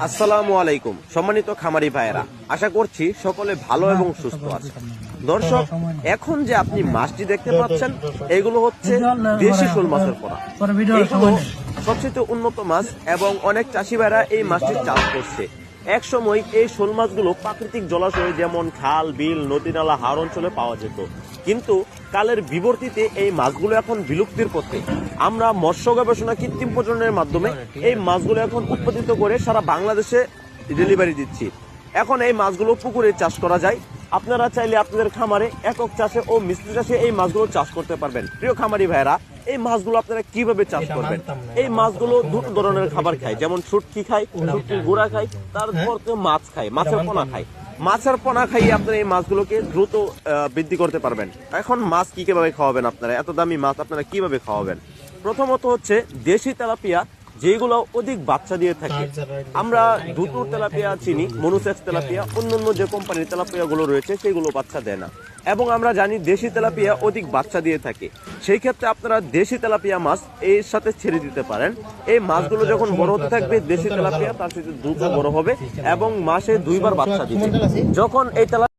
আসসালামু আলাইকুম সম্মানিত খামারি ভাইয়েরা, আশা করছি সকলে ভালো এবং সুস্থ আছে। দর্শক, এখন যে আপনি মাছটি দেখতে পাচ্ছেন এগুলো হচ্ছে দেশি শোল মাছের পোনা। এগুলো সবচেয়ে উন্নত মাছ এবং অনেক চাষি ভাইরা এই মাছটি চাষ করছে। এক সময় এই শোল মাছগুলো প্রাকৃতিক জলাশয়ে যেমন খাল, বিল, নদী, নালা, হাওর অঞ্চলে পাওয়া যেত, কিন্তু কালের বিবর্তিতে এই মাছগুলো এখন বিলুপ্তির পথে। আমরা মৎস্য গবেষণা কৃত্রিম প্রজননের মাধ্যমে এই মাছগুলো এখন উৎপাদিত করে সারা বাংলাদেশে ডেলিভারি দিচ্ছি। এখন এই মাছগুলো পুকুরে চাষ করা যায়। আপনারা চাইলে আপনাদের খামারে একক চাষে ও মিশ্র চাষে এই মাছগুলো চাষ করতে পারবেন। প্রিয় খামারি ভাইরা, এই মাছগুলো আপনারা কিভাবে চাষ করবেন? এই মাছগুলো দুটো ধরনের খাবার খায়, যেমন শুটকি খায়, শুটকির গুঁড়া খায়, তারপর তো মাছ খায়, মাছের পোনা খায়। মাছের পোনা খাইয়ে আপনারা এই মাছগুলোকে দ্রুত বৃদ্ধি করতে পারবেন। এখন মাছ কিভাবে খাওয়াবেন? আপনারা এত দামি মাছ আপনারা কিভাবে খাওয়াবেন? প্রথমত হচ্ছে দেশি তেলাপিয়া, যেগুলো অধিক বাচ্চা দিয়ে থাকে। আমরা দুটো তেলাপিয়া চিনি, মনুসেক্স তেলাপিয়া, অন্যান্য যে কোম্পানির তেলাপিয়া গুলো রয়েছে সেগুলো বাচ্চা দেয় না। এবং আমরা জানি দেশি তেলাপিয়া অধিক বাচ্চা দিয়ে থাকে। সেই ক্ষেত্রে আপনারা দেশি তেলাপিয়া মাছ এর সাথে ছেড়ে দিতে পারেন। এই মাছগুলো যখন বড় হতে থাকবে, দেশি তেলাপিয়া তার সাথে দ্রুত বড় হবে এবং মাসে 2 বার বাচ্চা দিবে। যখন এই তেলাপিয়া